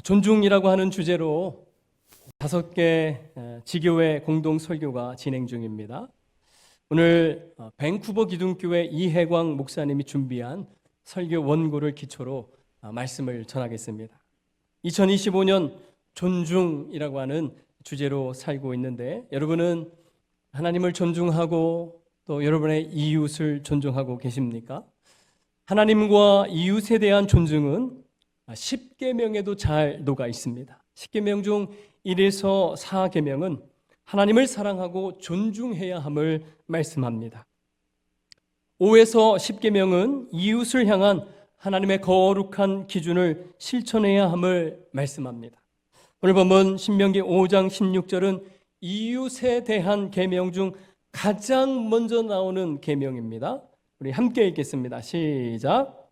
존중이라고 하는 주제로 5개 지교회 공동 설교가 진행 중입니다. 오늘 밴쿠버 기둥교회 이혜광 목사님이 준비한 설교 원고를 기초로 말씀을 전하겠습니다. 2025년 존중이라고 하는 주제로 살고 있는데, 여러분은 하나님을 존중하고 또 여러분의 이웃을 존중하고 계십니까? 하나님과 이웃에 대한 존중은 10계명에도 잘 녹아 있습니다. 10계명 중 1에서 4계명은 하나님을 사랑하고 존중해야 함을 말씀합니다. 5에서 10계명은 이웃을 향한 하나님의 거룩한 기준을 실천해야 함을 말씀합니다. 오늘 본문 신명기 5장 16절은 이웃에 대한 계명 중 가장 먼저 나오는 계명입니다. 우리 함께 읽겠습니다. 시작.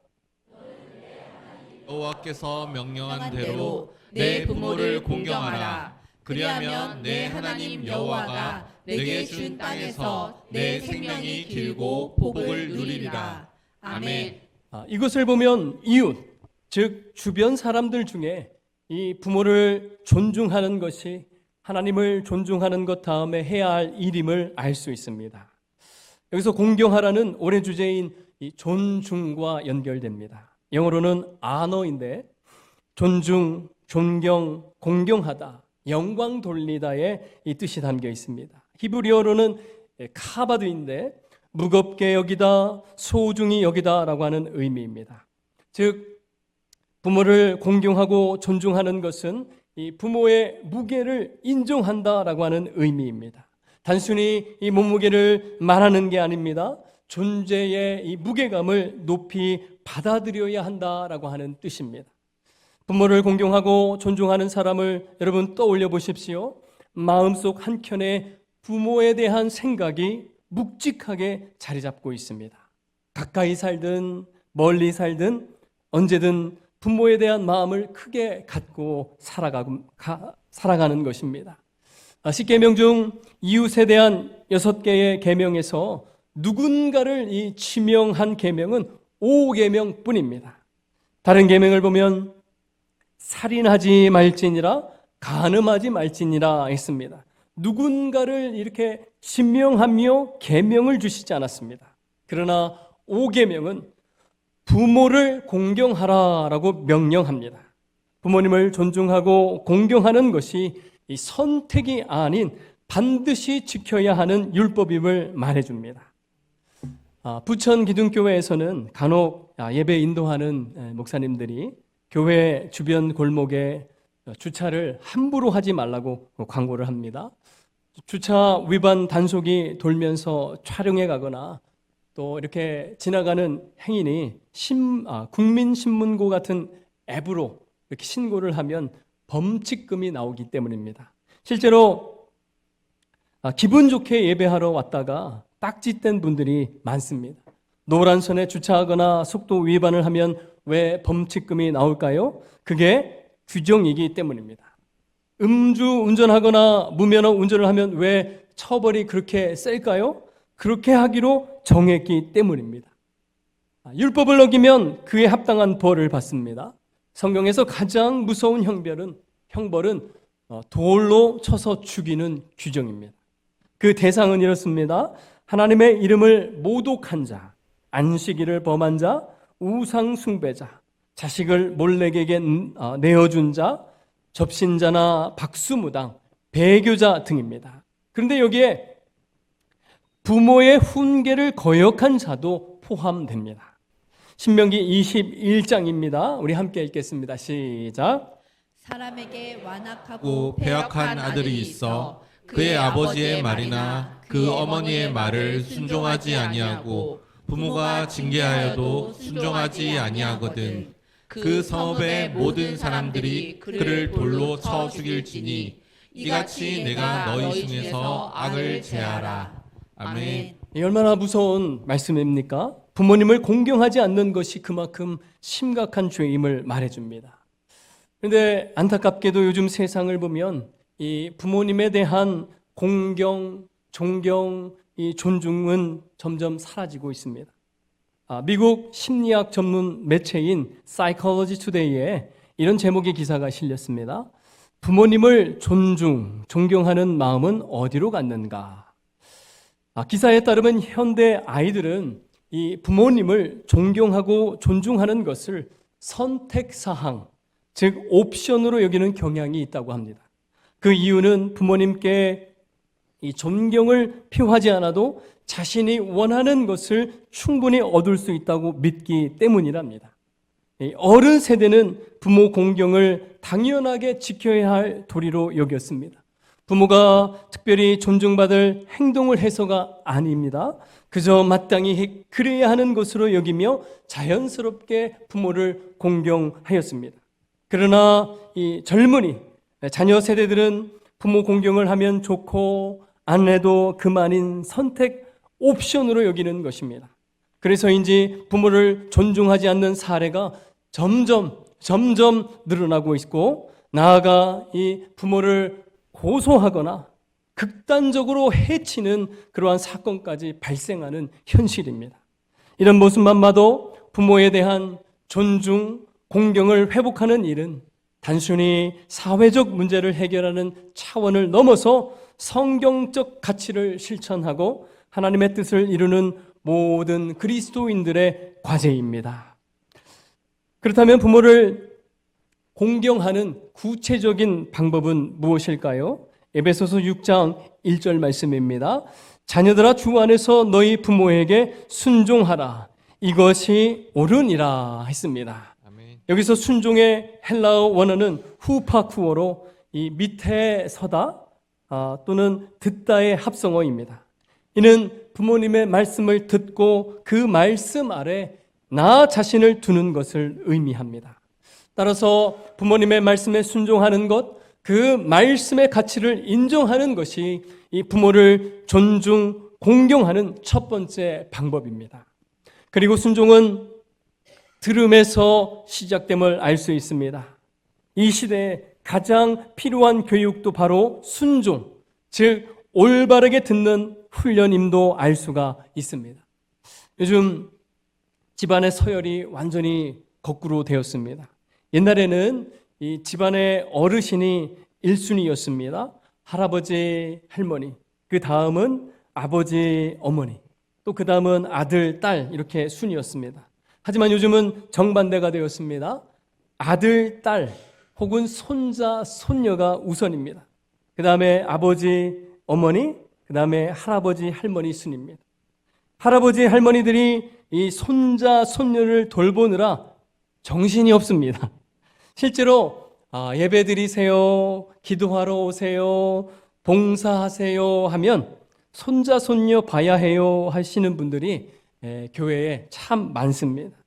여호와께서 명령한 대로 내 부모를 공경하라. 그리하면 내 하나님 여호와가 내게 준 땅에서 내 생명이 길고 복을 누리리라. 아멘. 이것을 보면 이웃, 즉 주변 사람들 중에 이 부모를 존중하는 것이 하나님을 존중하는 것 다음에 해야 할 일임을 알 수 있습니다. 여기서 공경하라는 오래 주제인 이 존중과 연결됩니다. 영어로는 honor인데 존중, 존경, 공경하다, 영광 돌리다의 이 뜻이 담겨 있습니다. 히브리어로는 카바드인데 무겁게 여기다, 소중히 여기다라고 하는 의미입니다. 즉 부모를 공경하고 존중하는 것은 이 부모의 무게를 인정한다라고 하는 의미입니다. 단순히 이 몸무게를 말하는 게 아닙니다. 존재의 이 무게감을 높이 받아들여야 한다라고 하는 뜻입니다. 부모를 공경하고 존중하는 사람을 여러분 떠올려 보십시오. 마음속 한켠에 부모에 대한 생각이 묵직하게 자리 잡고 있습니다. 가까이 살든 멀리 살든 언제든 부모에 대한 마음을 크게 갖고 살아가는 것입니다. 10계명 중 이웃에 대한 6개의 계명에서 누군가를 이 지명한 계명은 5계명 뿐입니다. 다른 계명을 보면 살인하지 말지니라, 간음하지 말지니라 했습니다. 누군가를 이렇게 지명하며 계명을 주시지 않았습니다. 그러나 5계명은 부모를 공경하라라고 명령합니다. 부모님을 존중하고 공경하는 것이 이 선택이 아닌 반드시 지켜야 하는 율법임을 말해줍니다. 부천 기둥교회에서는 간혹 예배 인도하는 목사님들이 교회 주변 골목에 주차를 함부로 하지 말라고 광고를 합니다. 주차 위반 단속이 돌면서 촬영해 가거나 또 이렇게 지나가는 행인이 국민신문고 같은 앱으로 이렇게 신고를 하면 범칙금이 나오기 때문입니다. 실제로 기분 좋게 예배하러 왔다가 딱지뗀 분들이 많습니다. 노란선에 주차하거나 속도 위반을 하면 왜 범칙금이 나올까요? 그게 규정이기 때문입니다. 음주 운전하거나 무면허 운전을 하면 왜 처벌이 그렇게 셀까요? 그렇게 하기로 정했기 때문입니다. 율법을 어기면 그에 합당한 벌을 받습니다. 성경에서 가장 무서운 형벌은 돌로 쳐서 죽이는 규정입니다. 그 대상은 이렇습니다. 하나님의 이름을 모독한 자, 안식일을 범한 자, 우상 숭배자, 자식을 몰래에게 내어준 자, 접신자나 박수무당, 배교자 등입니다. 그런데 여기에 부모의 훈계를 거역한 자도 포함됩니다. 신명기 21장입니다. 우리 함께 읽겠습니다. 시작. 사람에게 완악하고 배역한 아들이 있어 그의 아버지의 말이나 그 어머니의 말을 순종하지 아니하고 부모가 징계하여도 순종하지 아니하거든 그 성읍의 모든 사람들이 그를 돌로 쳐 죽일지니 이같이 내가 너희 중에서 악을 제하라. 아멘. 얼마나 무서운 말씀입니까? 부모님을 공경하지 않는 것이 그만큼 심각한 죄임을 말해줍니다. 그런데 안타깝게도 요즘 세상을 보면 이 부모님에 대한 공경, 존경, 이 존중은 점점 사라지고 있습니다. 미국 심리학 전문 매체인 Psychology Today에 이런 제목의 기사가 실렸습니다. 부모님을 존경하는 마음은 어디로 갔는가? 기사에 따르면 현대 아이들은 이 부모님을 존경하고 존중하는 것을 선택사항, 즉 옵션으로 여기는 경향이 있다고 합니다. 그 이유는 부모님께 이 존경을 표하지 않아도 자신이 원하는 것을 충분히 얻을 수 있다고 믿기 때문이랍니다. 어른 세대는 부모 공경을 당연하게 지켜야 할 도리로 여겼습니다. 부모가 특별히 존중받을 행동을 해서가 아닙니다. 그저 마땅히 그래야 하는 것으로 여기며 자연스럽게 부모를 공경하였습니다. 그러나 이 젊은이, 자녀 세대들은 부모 공경을 하면 좋고 안 해도 그만인 선택 옵션으로 여기는 것입니다. 그래서인지 부모를 존중하지 않는 사례가 점점 늘어나고 있고, 나아가 이 부모를 고소하거나 극단적으로 해치는 그러한 사건까지 발생하는 현실입니다. 이런 모습만 봐도 부모에 대한 존중, 공경을 회복하는 일은 단순히 사회적 문제를 해결하는 차원을 넘어서 성경적 가치를 실천하고 하나님의 뜻을 이루는 모든 그리스도인들의 과제입니다. 그렇다면 부모를 공경하는 구체적인 방법은 무엇일까요? 에베소서 6장 1절 말씀입니다. 자녀들아, 주 안에서 너희 부모에게 순종하라. 이것이 옳으니라 했습니다. 아멘. 여기서 순종의 헬라어 원어는 후파쿠어로 이 밑에 서다 또는 듣다의 합성어입니다. 이는 부모님의 말씀을 듣고 그 말씀 아래 나 자신을 두는 것을 의미합니다. 따라서 부모님의 말씀에 순종하는 것, 그 말씀의 가치를 인정하는 것이 이 부모를 존중, 공경하는 첫 번째 방법입니다. 그리고 순종은 들음에서 시작됨을 알 수 있습니다. 이 시대에 가장 필요한 교육도 바로 순종, 즉 올바르게 듣는 훈련임도 알 수가 있습니다. 요즘 집안의 서열이 완전히 거꾸로 되었습니다. 옛날에는 이 집안의 어르신이 1순위였습니다. 할아버지, 할머니, 그 다음은 아버지, 어머니, 또 그 다음은 아들, 딸 이렇게 순이었습니다. 하지만 요즘은 정반대가 되었습니다. 아들, 딸 혹은 손자, 손녀가 우선입니다. 그 다음에 아버지, 어머니, 그 다음에 할아버지, 할머니 순입니다. 할아버지, 할머니들이 이 손자, 손녀를 돌보느라 정신이 없습니다. 실제로 예배 드리세요, 기도하러 오세요, 봉사하세요 하면 손자, 손녀 봐야 해요 하시는 분들이 교회에 참 많습니다.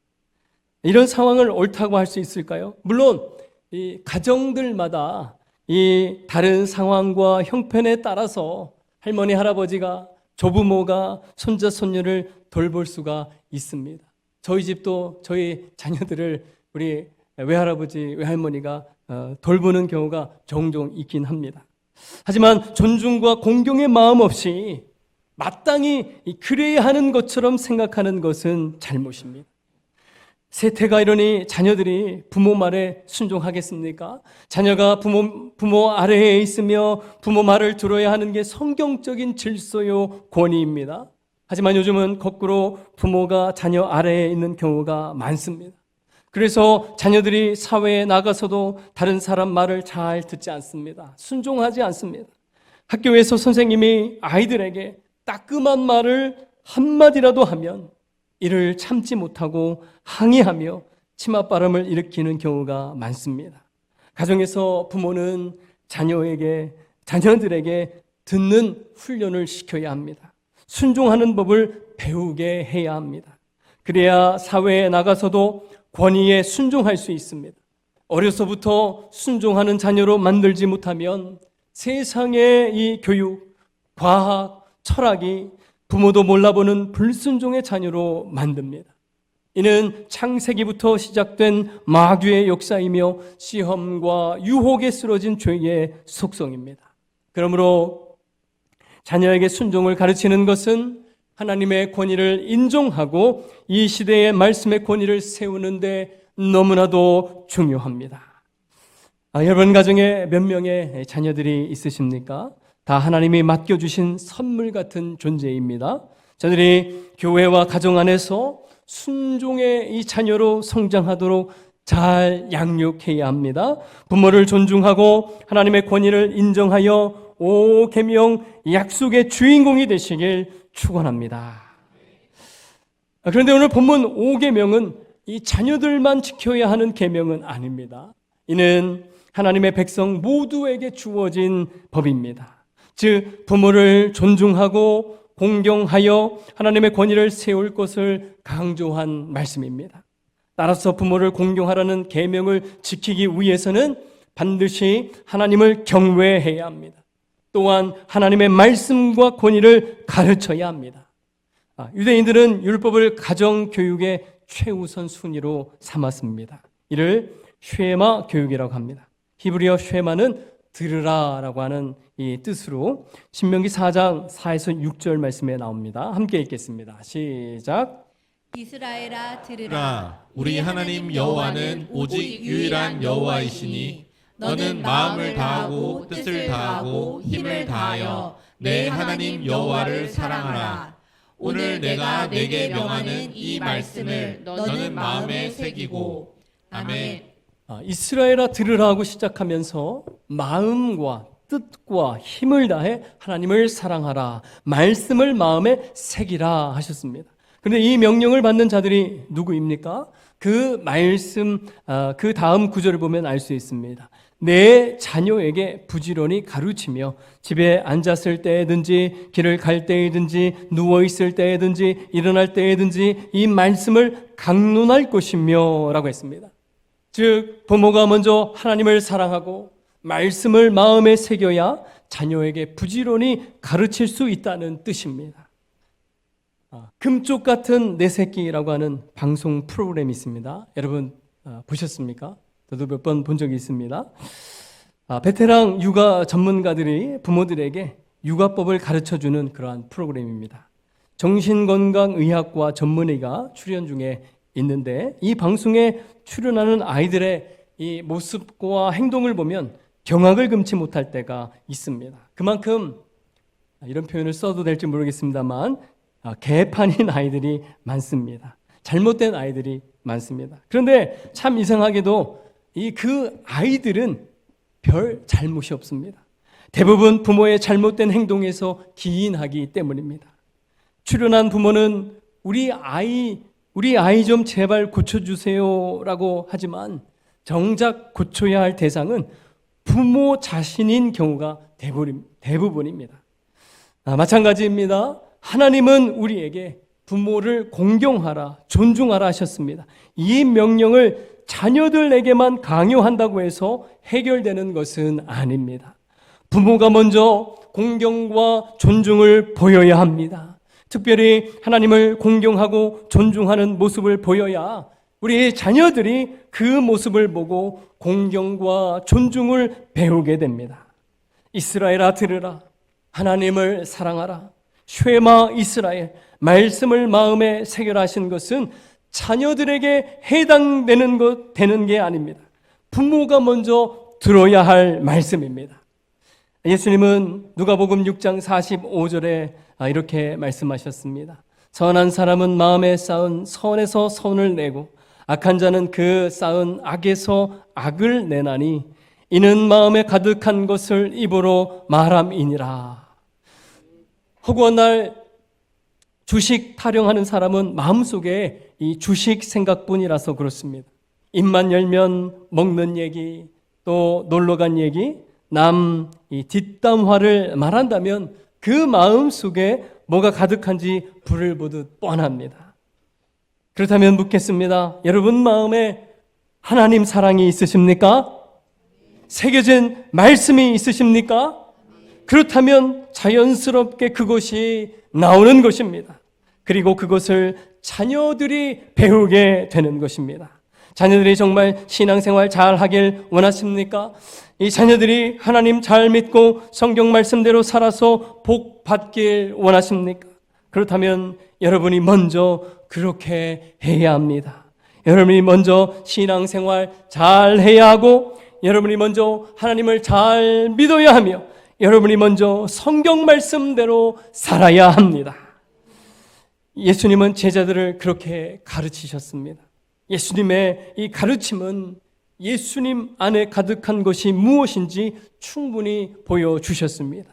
이런 상황을 옳다고 할 수 있을까요? 물론 이 가정들마다 이 다른 상황과 형편에 따라서 할머니, 할아버지가, 조부모가 손자, 손녀를 돌볼 수가 있습니다. 저희 집도 저희 자녀들을 우리 외할아버지, 외할머니가 돌보는 경우가 종종 있긴 합니다. 하지만 존중과 공경의 마음 없이 마땅히 그래야 하는 것처럼 생각하는 것은 잘못입니다. 세태가 이러니 자녀들이 부모 말에 순종하겠습니까? 자녀가 부모 아래에 있으며 부모 말을 들어야 하는 게 성경적인 질서요 권위입니다. 하지만 요즘은 거꾸로 부모가 자녀 아래에 있는 경우가 많습니다. 그래서 자녀들이 사회에 나가서도 다른 사람 말을 잘 듣지 않습니다. 순종하지 않습니다. 학교에서 선생님이 아이들에게 따끔한 말을 한마디라도 하면 이를 참지 못하고 항의하며 치맛바람을 일으키는 경우가 많습니다. 가정에서 부모는 자녀들에게 듣는 훈련을 시켜야 합니다. 순종하는 법을 배우게 해야 합니다. 그래야 사회에 나가서도 권위에 순종할 수 있습니다. 어려서부터 순종하는 자녀로 만들지 못하면 세상의 이 교육, 과학, 철학이 부모도 몰라보는 불순종의 자녀로 만듭니다. 이는 창세기부터 시작된 마귀의 역사이며 시험과 유혹에 쓰러진 죄의 속성입니다. 그러므로 자녀에게 순종을 가르치는 것은 하나님의 권위를 인정하고 이 시대의 말씀의 권위를 세우는데 너무나도 중요합니다. 여러분 가정에 몇 명의 자녀들이 있으십니까? 다 하나님이 맡겨주신 선물 같은 존재입니다. 저들이 교회와 가정 안에서 순종의 이 자녀로 성장하도록 잘 양육해야 합니다. 부모를 존중하고 하나님의 권위를 인정하여 오계명 약속의 주인공이 되시길 축원합니다. 그런데 오늘 본문 오계명은 이 자녀들만 지켜야 하는 계명은 아닙니다. 이는 하나님의 백성 모두에게 주어진 법입니다. 즉 부모를 존중하고 공경하여 하나님의 권위를 세울 것을 강조한 말씀입니다. 따라서 부모를 공경하라는 계명을 지키기 위해서는 반드시 하나님을 경외해야 합니다. 또한 하나님의 말씀과 권위를 가르쳐야 합니다. 유대인들은 율법을 가정교육의 최우선 순위로 삼았습니다. 이를 쉐마 교육이라고 합니다. 히브리어 쉐마는 들으라라고 하는 이 뜻으로 신명기 4장 4에서 6절 말씀에 나옵니다. 함께 읽겠습니다. 시작. 이스라엘아 들으라. 우리 하나님 여호와는 오직 유일한 여호와이시니 너는 마음을 다하고 뜻을 다하고 힘을 다하여 내 하나님 여호와를 사랑하라. 오늘 내가 내게 명하는 이 말씀을 너는 마음에 새기고. 아멘. 이스라엘아 들으라 하고 시작하면서 마음과 뜻과 힘을 다해 하나님을 사랑하라, 말씀을 마음에 새기라 하셨습니다. 그런데 이 명령을 받는 자들이 누구입니까? 그 말씀, 그 다음 구절을 보면 알 수 있습니다. 내 자녀에게 부지런히 가르치며 집에 앉았을 때든지 길을 갈 때든지 누워있을 때든지 일어날 때든지 이 말씀을 강론할 것이며 라고 했습니다. 즉 부모가 먼저 하나님을 사랑하고 말씀을 마음에 새겨야 자녀에게 부지런히 가르칠 수 있다는 뜻입니다. 금쪽 같은 내 새끼라고 하는 방송 프로그램이 있습니다. 여러분 보셨습니까? 저도 몇 번 본 적이 있습니다. 베테랑 육아 전문가들이 부모들에게 육아법을 가르쳐주는 그러한 프로그램입니다. 정신건강의학과 전문의가 출연 중에 있는데 이 방송에 출연하는 아이들의 이 모습과 행동을 보면 경악을 금치 못할 때가 있습니다. 그만큼 이런 표현을 써도 될지 모르겠습니다만 개판인 아이들이 많습니다. 잘못된 아이들이 많습니다. 그런데 참 이상하게도 그 아이들은 별 잘못이 없습니다. 대부분 부모의 잘못된 행동에서 기인하기 때문입니다. 출연한 부모는 우리 아이 좀 제발 고쳐주세요라고 하지만 정작 고쳐야 할 대상은 부모 자신인 경우가 대부분입니다. 마찬가지입니다. 하나님은 우리에게 부모를 공경하라, 존중하라 하셨습니다. 이 명령을 자녀들에게만 강요한다고 해서 해결되는 것은 아닙니다. 부모가 먼저 공경과 존중을 보여야 합니다. 특별히 하나님을 공경하고 존중하는 모습을 보여야 우리 자녀들이 그 모습을 보고 공경과 존중을 배우게 됩니다. 이스라엘아 들으라, 하나님을 사랑하라, 쉐마 이스라엘, 말씀을 마음에 새겨라 하신 것은 자녀들에게 되는 게 아닙니다. 부모가 먼저 들어야 할 말씀입니다. 예수님은 누가복음 6장 45절에 이렇게 말씀하셨습니다. 선한 사람은 마음에 쌓은 선에서 선을 내고 악한 자는 그 쌓은 악에서 악을 내나니 이는 마음에 가득한 것을 입으로 말함이니라. 허구한 날 주식 타령하는 사람은 마음속에 이 주식 생각뿐이라서 그렇습니다. 입만 열면 먹는 얘기, 또 놀러간 얘기, 남 뒷담화를 말한다면 그 마음속에 뭐가 가득한지 불을 보듯 뻔합니다. 그렇다면 묻겠습니다. 여러분 마음에 하나님 사랑이 있으십니까? 새겨진 말씀이 있으십니까? 그렇다면 자연스럽게 그것이 나오는 것입니다. 그리고 그것을 자녀들이 배우게 되는 것입니다. 자녀들이 정말 신앙생활 잘 하길 원하십니까? 이 자녀들이 하나님 잘 믿고 성경 말씀대로 살아서 복 받길 원하십니까? 그렇다면 여러분이 먼저 그렇게 해야 합니다. 여러분이 먼저 신앙생활 잘 해야 하고 여러분이 먼저 하나님을 잘 믿어야 하며 여러분이 먼저 성경 말씀대로 살아야 합니다. 예수님은 제자들을 그렇게 가르치셨습니다. 예수님의 이 가르침은 예수님 안에 가득한 것이 무엇인지 충분히 보여주셨습니다.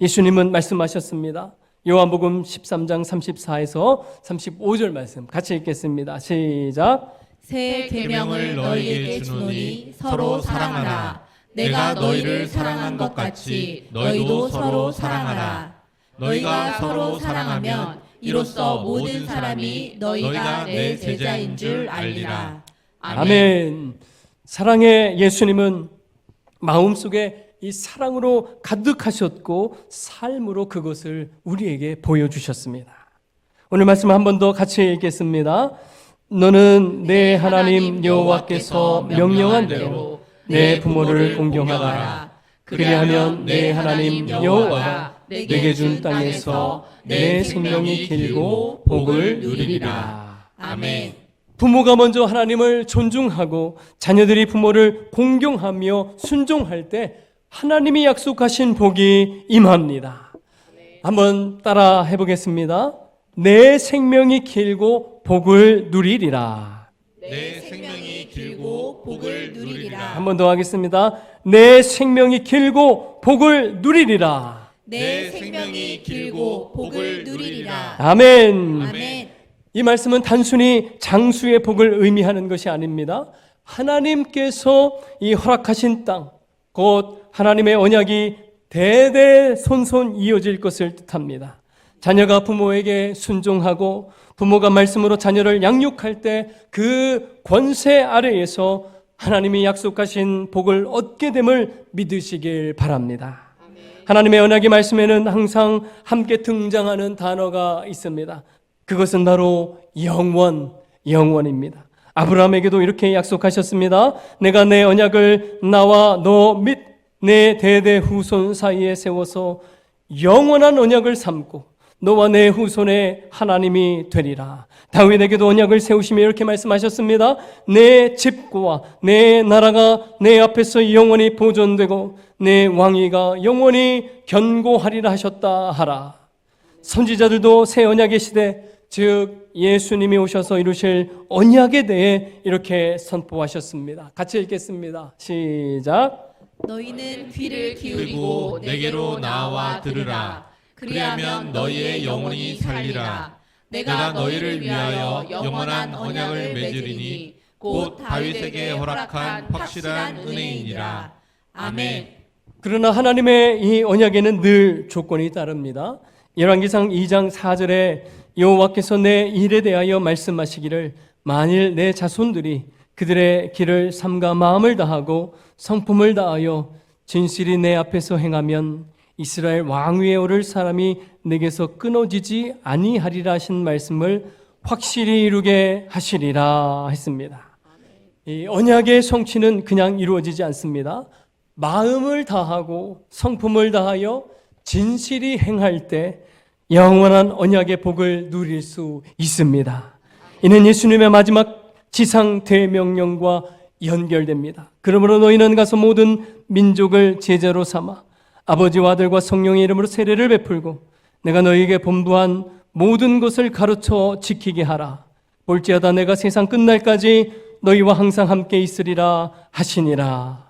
예수님은 말씀하셨습니다. 요한복음 13장 34에서 35절 말씀 같이 읽겠습니다. 시작. 새 계명을 너희에게 주노니 서로 사랑하라. 내가 너희를 사랑한 것 같이 너희도 서로 사랑하라. 너희가 서로 사랑하면 이로써 모든 사람이 너희가 내 제자인 줄 알리라. 아멘. 사랑의 예수님은 마음속에 이 사랑으로 가득하셨고 삶으로 그것을 우리에게 보여주셨습니다. 오늘 말씀 한 번 더 같이 읽겠습니다. 너는 내 하나님 여호와께서 명령한 대로 내 부모를 공경하라. 그리하면 내 하나님 여호와가 내게 준 땅에서 내 생명이 길고 복을 누리리라. 아멘. 부모가 먼저 하나님을 존중하고 자녀들이 부모를 공경하며 순종할 때 하나님이 약속하신 복이 임합니다. 한번 따라 해보겠습니다. 내 생명이 길고 복을 누리리라. 내 생명이 길고 복을 누리리라. 한 번 더 하겠습니다. 내 생명이 길고 복을 누리리라. 내 생명이 길고 복을 누리리라. 아멘. 아멘. 이 말씀은 단순히 장수의 복을 의미하는 것이 아닙니다. 하나님께서 이 허락하신 땅, 곧 하나님의 언약이 대대손손 이어질 것을 뜻합니다. 자녀가 부모에게 순종하고 부모가 말씀으로 자녀를 양육할 때 그 권세 아래에서 하나님이 약속하신 복을 얻게 됨을 믿으시길 바랍니다. 하나님의 언약의 말씀에는 항상 함께 등장하는 단어가 있습니다. 그것은 바로 영원입니다. 아브라함에게도 이렇게 약속하셨습니다. 내가 내 언약을 나와 너 및 내 대대 후손 사이에 세워서 영원한 언약을 삼고 너와 내 후손의 하나님이 되리라. 다윗에게도 언약을 세우시며 이렇게 말씀하셨습니다. 내 집과 내 나라가 내 앞에서 영원히 보존되고 내 왕위가 영원히 견고하리라 하셨다 하라. 선지자들도 새 언약의 시대, 즉 예수님이 오셔서 이루실 언약에 대해 이렇게 선포하셨습니다. 같이 읽겠습니다. 시작. 너희는 귀를 그리고 기울이고 내게로 나와 들으라. 그리하면 너희의 영혼이 살리라. 내가 너희를 위하여 영원한 언약을 맺으리니 곧 다윗에게 허락한 확실한 은혜이니라. 아멘. 그러나 하나님의 이 언약에는 늘 조건이 따릅니다. 열왕기상 2장 4절에 여호와께서 내 일에 대하여 말씀하시기를 만일 내 자손들이 그들의 길을 삼가 마음을 다하고 성품을 다하여 진실이 내 앞에서 행하면 이스라엘 왕위에 오를 사람이 내게서 끊어지지 아니하리라 하신 말씀을 확실히 이루게 하시리라 했습니다. 이 언약의 성취는 그냥 이루어지지 않습니다. 마음을 다하고 성품을 다하여 진실이 행할 때 영원한 언약의 복을 누릴 수 있습니다. 이는 예수님의 마지막 지상 대명령과 연결됩니다. 그러므로 너희는 가서 모든 민족을 제자로 삼아 아버지와 아들과 성령의 이름으로 세례를 베풀고 내가 너희에게 본부한 모든 것을 가르쳐 지키게 하라. 볼지어다 내가 세상 끝날까지 너희와 항상 함께 있으리라 하시니라.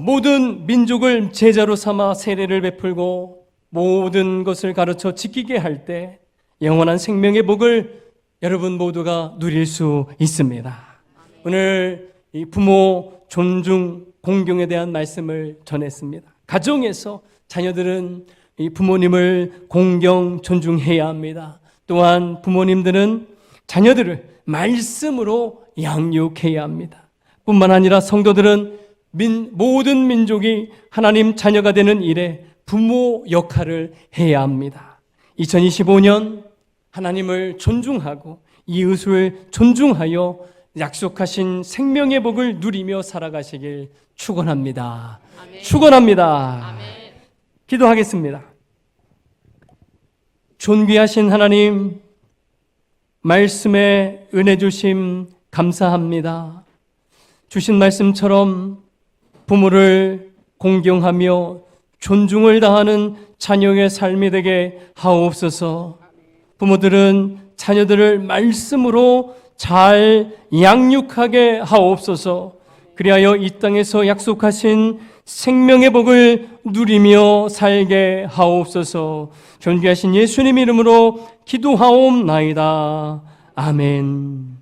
모든 민족을 제자로 삼아 세례를 베풀고 모든 것을 가르쳐 지키게 할 때 영원한 생명의 복을 여러분 모두가 누릴 수 있습니다. 오늘 이 부모 존중, 공경에 대한 말씀을 전했습니다. 가정에서 자녀들은 이 부모님을 공경, 존중해야 합니다. 또한 부모님들은 자녀들을 말씀으로 양육해야 합니다. 뿐만 아니라 성도들은 모든 민족이 하나님 자녀가 되는 일에 부모 역할을 해야 합니다. 2025년 하나님을 존중하고 이웃을 존중하여 약속하신 생명의 복을 누리며 살아가시길 축원합니다. 아멘. 축원합니다. 아멘. 기도하겠습니다. 존귀하신 하나님, 말씀에 은혜 주심 감사합니다. 주신 말씀처럼 부모를 공경하며 존중을 다하는 자녀의 삶이 되게 하옵소서. 부모들은 자녀들을 말씀으로 잘 양육하게 하옵소서. 그리하여 이 땅에서 약속하신 생명의 복을 누리며 살게 하옵소서. 존귀하신 예수님 이름으로 기도하옵나이다. 아멘.